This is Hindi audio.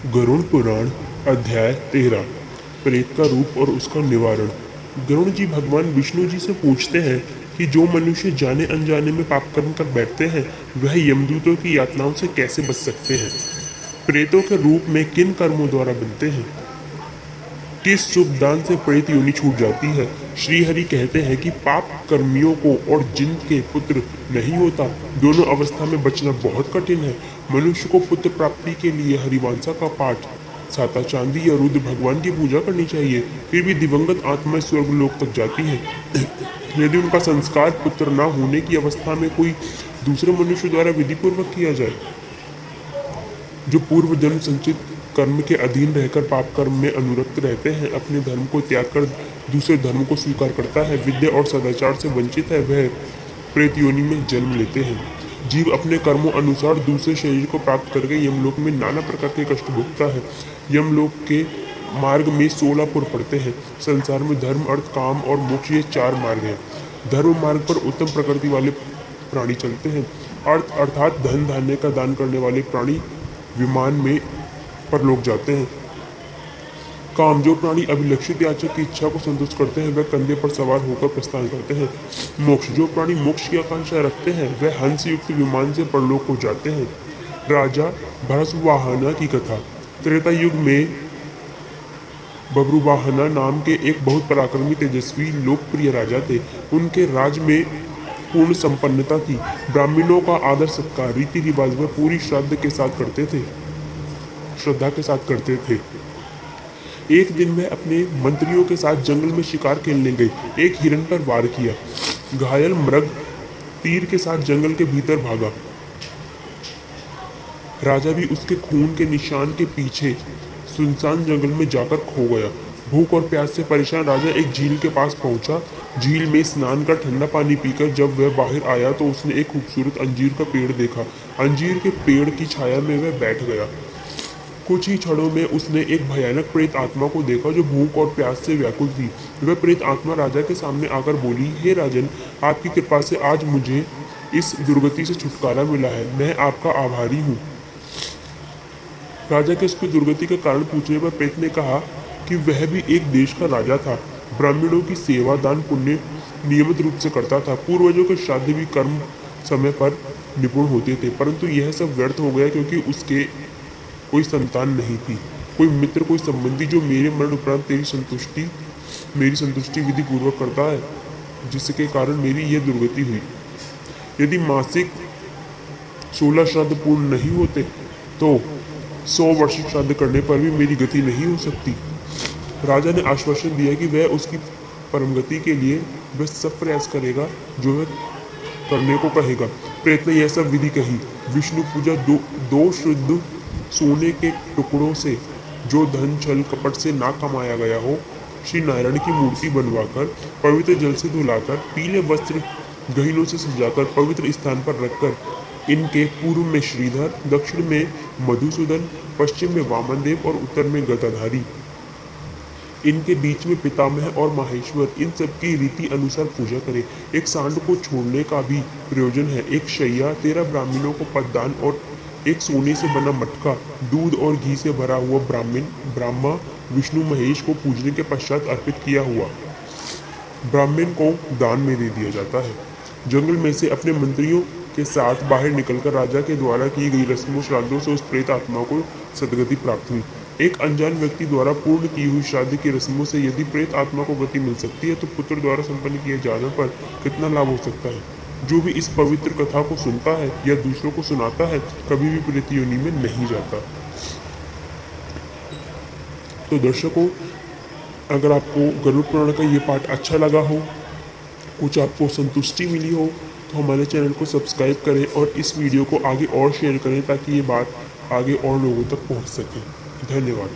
गरुड़ पुराण अध्याय 13 प्रेत का रूप और उसका निवारण। गरुड़ जी भगवान विष्णु जी से पूछते हैं कि जो मनुष्य जाने अनजाने में पाप कर्म कर बैठते हैं वह यमदूतों की यातनाओं से कैसे बच सकते हैं। प्रेतों के रूप में किन कर्मों द्वारा बनते हैं। किस शुभ दान से प्रेत योनि छूट जाती है। श्री हरि कहते हैं कि पाप कर्मियों को और जिन के पुत्र नहीं होता दोनों अवस्था में बचना बहुत कठिन है। मनुष्य को पुत्र प्राप्ति के लिए हरिवंशा का पाठ, साता चांदी या रुद्र भगवान की पूजा करनी चाहिए। फिर भी दिवंगत आत्माएं स्वर्गलोक तक जाती हैं यदि उनका संस्कार पुत्र न होने की अवस्था में कोई दूसरे मनुष्य द्वारा विधि पूर्वक किया जाए। जो पूर्व जन्म संचित कर्म के अधीन रहकर पाप कर्म में अनुरक्त रहते हैं, अपने धर्म को त्याग कर दूसरे धर्म को स्वीकार करता है, विद्या और सदाचार से वंचित है, वह प्रेत योनि में जन्म लेते हैं। जीव अपने कर्मों अनुसार दूसरे शरीर को प्राप्त करके यमलोक में नाना प्रकार के कष्ट भोगता है। यमलोक के मार्ग में 16 पुर पड़ते हैं। संसार में धर्म, अर्थ, काम और मोक्ष ये 4 मार्ग हैं। धर्म मार्ग पर उत्तम प्रकृति वाले प्राणी चलते हैं। अर्थ अर्थात धन धान्य का दान करने वाले प्राणी विमान में परलोक जाते हैं। काम, जो प्राणी अभिलक्षित याचक की इच्छा को संतुष्ट करते हैं वह कंधे पर सवार होकर प्रस्थान करते हैं। मोक्ष, जो प्राणी मोक्ष की आकांक्षा रखते हैं वह हंस युक्त विमान से परलोक को जाते हैं। राजा भरसवाहना की कथा। त्रेता युग में बब्रुवाहना नाम के एक बहुत पराक्रमी, तेजस्वी, लोकप्रिय राजा थे। उनके राज में पूर्ण संपन्नता थी। ब्राह्मणों का आदर सत्कार रीति रिवाज वह पूरी श्रद्धा के साथ करते थे। एक दिन वह अपने मंत्रियों के साथ जंगल में शिकार खेलने गए। एक हिरण पर वार किया। घायल मृग तीर के साथ जंगल के भीतर भागा। राजा भी उसके खून के निशान के पीछे सुनसान जंगल में जाकर खो गया। भूख और प्यास से परेशान राजा एक झील के पास पहुंचा। झील में स्नान कर ठंडा पानी पीकर जब वह बाहर आया तो उसने एक खूबसूरत अंजीर का पेड़ देखा। अंजीर के पेड़ की छाया में वह बैठ गया। कुछ ही क्षणों में उसने एक भयानक प्रेत आत्मा को देखा जो भूख और प्यास से व्याकुल थी। वह प्रेत आत्मा राजा के सामने आकर बोली, हे राजन, आपकी कृपा से आज मुझे इस दुर्गति से छुटकारा मिला है। मैं आपका आभारी हूँ। राजा के उसकी दुर्गति का कारण पूछने पर प्रेत ने कहा कि वह भी एक देश का राजा था। ब्राह्मणों की सेवा, दान, पुण्य नियमित रूप से करता था। पूर्वजों के श्राद्ध भी कर्म समय पर निपुण होते थे, परंतु यह सब व्यर्थ हो गया क्योंकि उसके कोई संतान नहीं थी, कोई मित्र, कोई संबंधी जो मेरे मरण उपरांत मेरी संतुष्टि विधि पूर्वक करता है, जिसके कारण मेरी यह दुर्गति हुई। यदि मासिक 16 श्राद्ध पूर्ण नहीं होते तो 100 वार्षिक श्राद्ध करने पर भी मेरी गति नहीं हो सकती। राजा ने आश्वासन दिया कि वह उसकी परम गति के लिए वह सब प्रयास करेगा जो वह करने को कहेगा। प्रेत ने यह सब विधि कही। विष्णु पूजा, दो शुद्ध सोने के टुकड़ों से जो धन छल कपट से ना कमाया गया हो, श्री नारायण की मूर्ति बनवाकर पवित्र जल से धुलाकर पीले वस्त्र गहनों से सजाकर पवित्र स्थान पर रखकर इनके पूर्व में श्रीधर, दक्षिण में मधुसूदन, पश्चिम में वामनदेव और उत्तर में गदाधारी, इनके बीच में पितामह और माहेश्वर, इन सब की रीति अनुसार पूजा करें। एक सांड को छोड़ने का भी प्रयोजन है। एक शैया, 13 ब्राह्मणों को पददान और एक सोने से बना मटका दूध और घी से भरा हुआ ब्राह्मा विष्णु महेश को पूजने के पश्चात अर्पित किया हुआ ब्राह्मण को दान में दे दिया जाता है। जंगल में से अपने मंत्रियों के साथ बाहर निकलकर राजा के द्वारा की गई रस्मों श्राद्धों से उस प्रेत आत्मा को सदगति प्राप्त हुई। एक अनजान व्यक्ति द्वारा पूर्ण की हुई श्राद्ध की रस्मों से यदि प्रेत आत्मा को गति मिल सकती है तो पुत्र द्वारा संपन्न किए जाने पर कितना लाभ हो सकता है। जो भी इस पवित्र कथा को सुनता है या दूसरों को सुनाता है कभी भी प्रेत योनि में नहीं जाता। तो दर्शकों, अगर आपको गरुड़ पुराण का ये पाठ अच्छा लगा हो, कुछ आपको संतुष्टि मिली हो, तो हमारे चैनल को सब्सक्राइब करें और इस वीडियो को आगे और शेयर करें ताकि ये बात आगे और लोगों तक पहुंच सके। धन्यवाद।